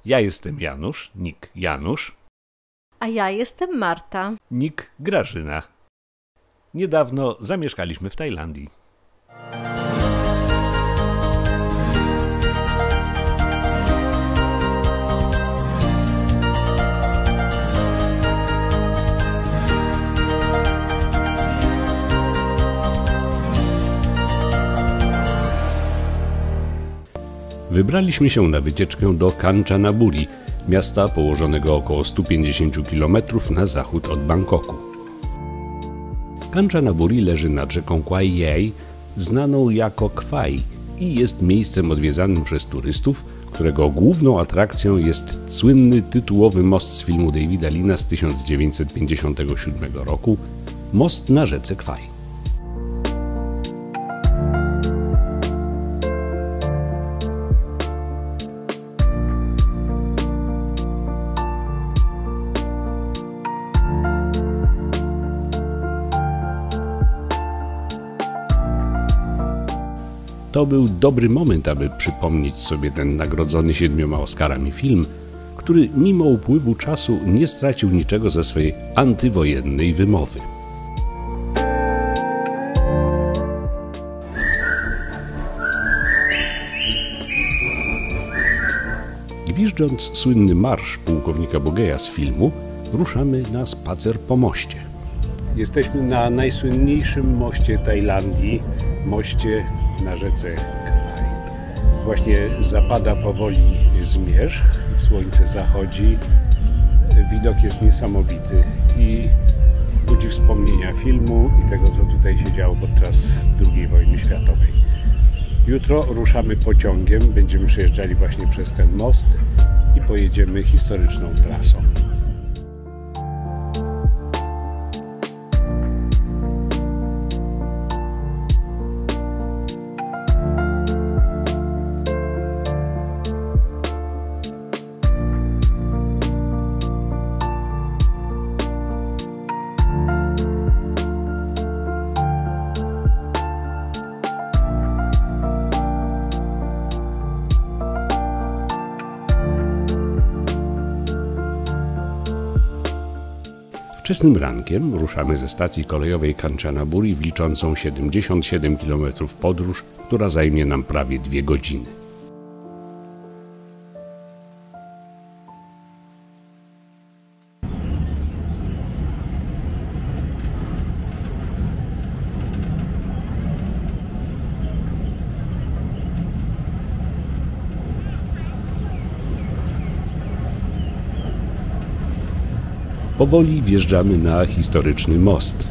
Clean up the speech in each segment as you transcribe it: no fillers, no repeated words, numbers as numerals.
Ja jestem Janusz, nick Janusz. A ja jestem Marta. Nick Grażyna. Niedawno zamieszkaliśmy w Tajlandii. Wybraliśmy się na wycieczkę do Kanchanaburi, miasta położonego około 150 km na zachód od Bangkoku. Kanchanaburi leży nad rzeką Kwai Yai, znaną jako Kwai, i jest miejscem odwiedzanym przez turystów, którego główną atrakcją jest słynny tytułowy most z filmu Davida Leana z 1957 roku, most na rzece Kwai. To był dobry moment, aby przypomnieć sobie ten nagrodzony 7 Oscarami film, który mimo upływu czasu nie stracił niczego ze swojej antywojennej wymowy. Gwiżdżąc słynny marsz pułkownika Bogeja z filmu, ruszamy na spacer po moście. Jesteśmy na najsłynniejszym moście Tajlandii, moście na rzece Kwai. Właśnie zapada powoli zmierzch, słońce zachodzi, widok jest niesamowity i budzi wspomnienia filmu i tego, co tutaj się działo podczas II wojny światowej. Jutro ruszamy pociągiem, będziemy przejeżdżali właśnie przez ten most i pojedziemy historyczną trasą. Wczesnym rankiem ruszamy ze stacji kolejowej Kanchanaburi w liczącą 77 km podróż, która zajmie nam prawie 2 godziny. Powoli wjeżdżamy na historyczny most.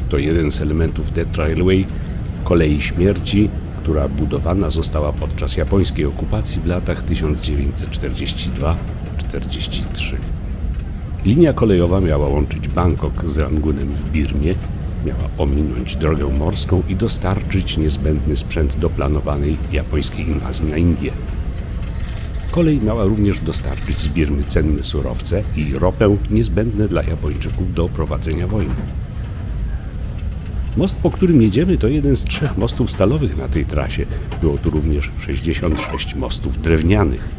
To jeden z elementów Death Railway, kolei śmierci, która budowana została podczas japońskiej okupacji w latach 1942-43. Linia kolejowa miała łączyć Bangkok z Rangunem w Birmie, miała ominąć drogę morską i dostarczyć niezbędny sprzęt do planowanej japońskiej inwazji na Indię. Kolej miała również dostarczyć z Birmy cenne surowce i ropę niezbędne dla Japończyków do prowadzenia wojny. Most, po którym jedziemy, to jeden z 3 mostów stalowych na tej trasie. Było tu również 66 mostów drewnianych.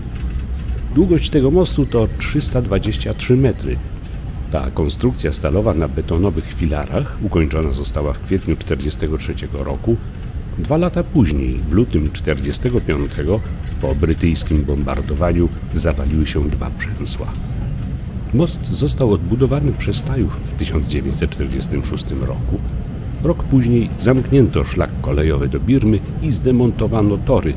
Długość tego mostu to 323 metry. Ta konstrukcja stalowa na betonowych filarach ukończona została w kwietniu 1943 roku. 2 lata później, w lutym 1945, po brytyjskim bombardowaniu zawaliły się 2 przęsła. Most został odbudowany przez Tajów w 1946 roku. Rok później zamknięto szlak kolejowy do Birmy i zdemontowano tory,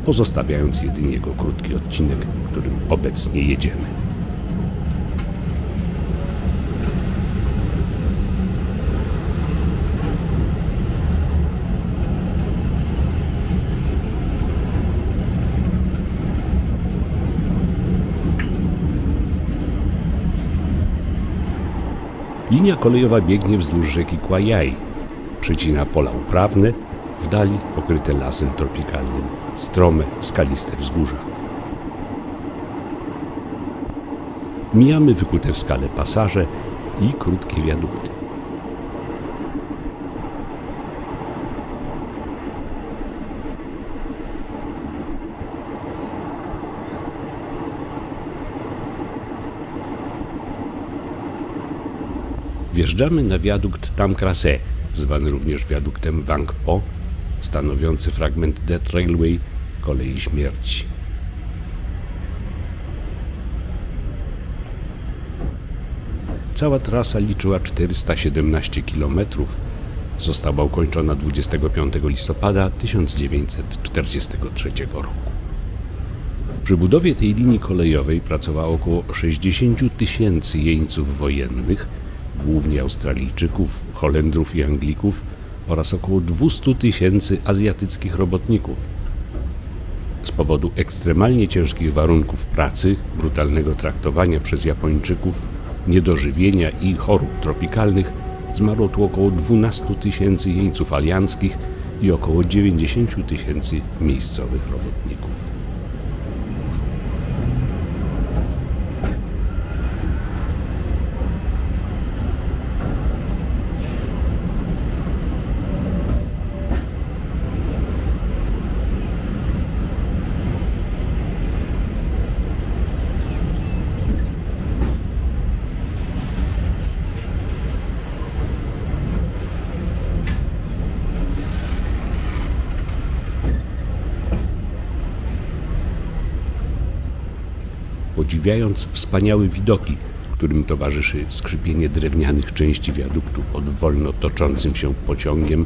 pozostawiając jedynie jego krótki odcinek, którym obecnie jedziemy. Linia kolejowa biegnie wzdłuż rzeki Kwai Yai, przecina pola uprawne, w dali pokryte lasem tropikalnym, strome, skaliste wzgórza. Mijamy wykute w skale pasaże i krótkie wiadukty. Wjeżdżamy na wiadukt Tam Krasé, zwany również wiaduktem Vang Po, stanowiący fragment Death Railway, kolei śmierci. Cała trasa liczyła 417 km. Została ukończona 25 listopada 1943 roku. Przy budowie tej linii kolejowej pracowało około 60 000 jeńców wojennych, głównie Australijczyków, Holendrów i Anglików oraz około 200 000 azjatyckich robotników. Z powodu ekstremalnie ciężkich warunków pracy, brutalnego traktowania przez Japończyków, niedożywienia i chorób tropikalnych zmarło tu około 12 000 jeńców alianckich i około 90 000 miejscowych robotników. Podziwiając wspaniałe widoki, którym towarzyszy skrzypienie drewnianych części wiaduktu pod wolno toczącym się pociągiem,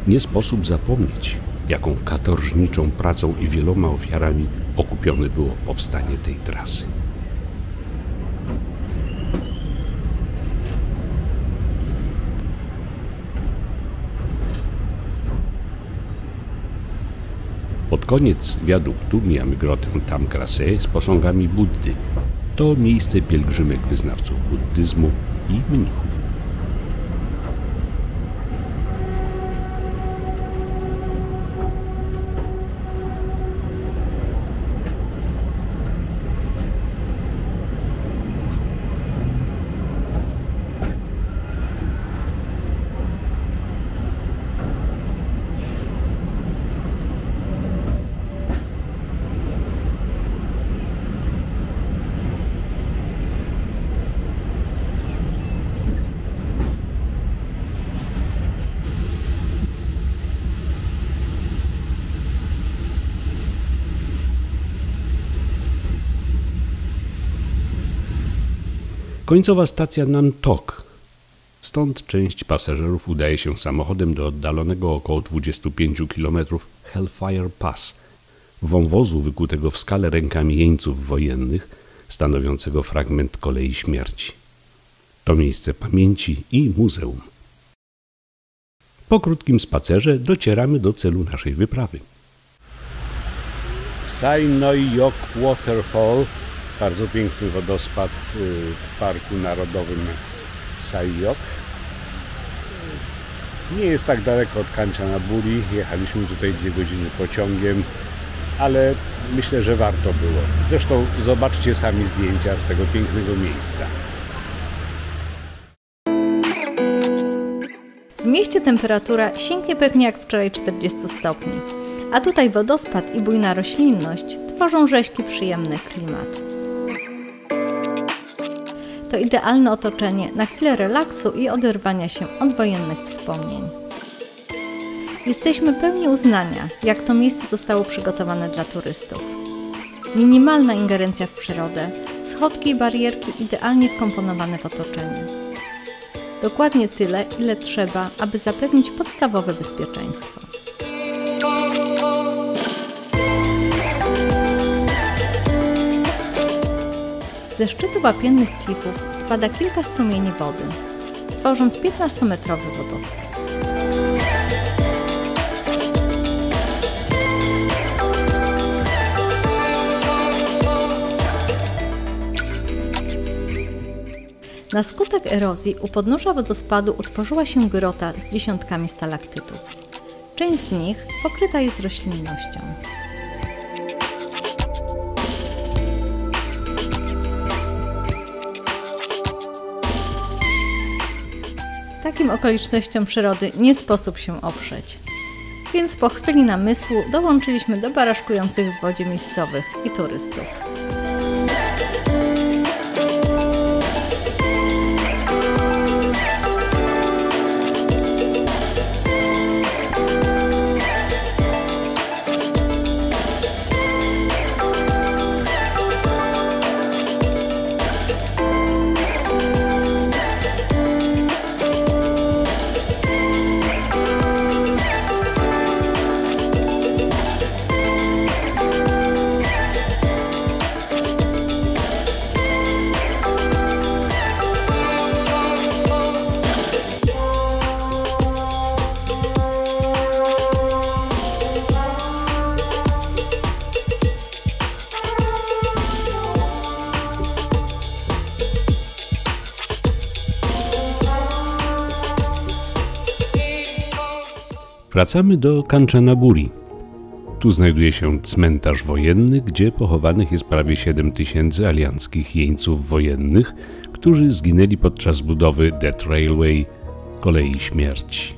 nie sposób zapomnieć, jaką katorżniczą pracą i wieloma ofiarami okupione było powstanie tej trasy. Pod koniec wiaduktu mijamy grotę Tam Krasé z posągami Buddy. To miejsce pielgrzymek wyznawców buddyzmu i mnichów. Końcowa stacja Nam Tok. Stąd część pasażerów udaje się samochodem do oddalonego około 25 km Hellfire Pass, wąwozu wykutego w skale rękami jeńców wojennych, stanowiącego fragment kolei śmierci. To miejsce pamięci i muzeum. Po krótkim spacerze docieramy do celu naszej wyprawy. Sai Noi Yok Waterfall, bardzo piękny wodospad w Parku Narodowym Sai Yok. Nie jest tak daleko od Kanchanaburi, jechaliśmy tutaj 2 godziny pociągiem, ale myślę, że warto było. Zresztą zobaczcie sami zdjęcia z tego pięknego miejsca. W mieście temperatura sięgnie pewnie jak wczoraj 40 stopni, a tutaj wodospad i bujna roślinność tworzą rzeźki przyjemny klimat. To idealne otoczenie na chwilę relaksu i oderwania się od wojennych wspomnień. Jesteśmy pełni uznania, jak to miejsce zostało przygotowane dla turystów. Minimalna ingerencja w przyrodę, schodki i barierki idealnie wkomponowane w otoczenie. Dokładnie tyle, ile trzeba, aby zapewnić podstawowe bezpieczeństwo. Ze szczytu wapiennych klifów spada kilka strumieni wody, tworząc 15-metrowy wodospad. Na skutek erozji u podnóża wodospadu utworzyła się grota z dziesiątkami stalaktytów. Część z nich pokryta jest roślinnością. Takim okolicznościom przyrody nie sposób się oprzeć. Więc po chwili namysłu dołączyliśmy do baraszkujących w wodzie miejscowych i turystów. Wracamy do Kanchanaburi. Tu znajduje się cmentarz wojenny, gdzie pochowanych jest prawie 7 000 alianckich jeńców wojennych, którzy zginęli podczas budowy Death Railway, kolei śmierci.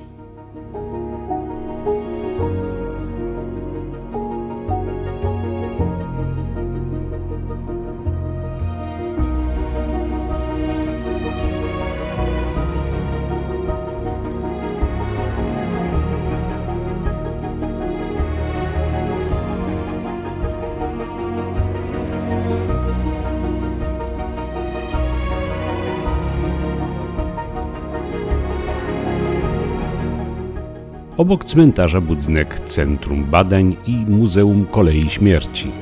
Obok cmentarza budynek Centrum Badań i Muzeum Kolei Śmierci.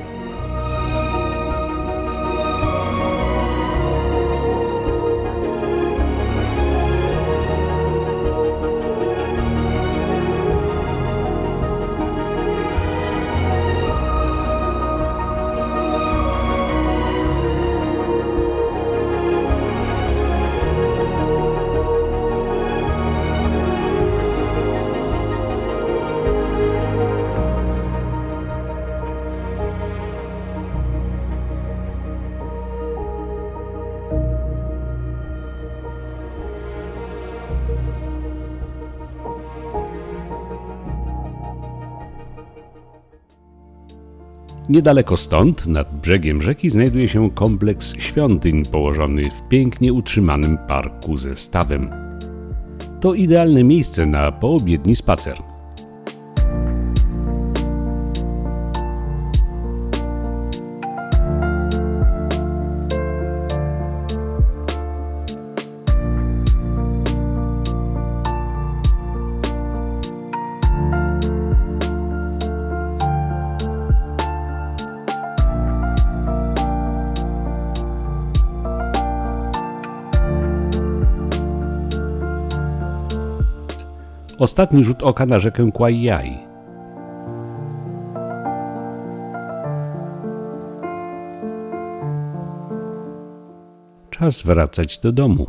Niedaleko stąd, nad brzegiem rzeki, znajduje się kompleks świątyń położony w pięknie utrzymanym parku ze stawem. To idealne miejsce na poobiedni spacer. Ostatni rzut oka na rzekę Kwai. Czas wracać do domu.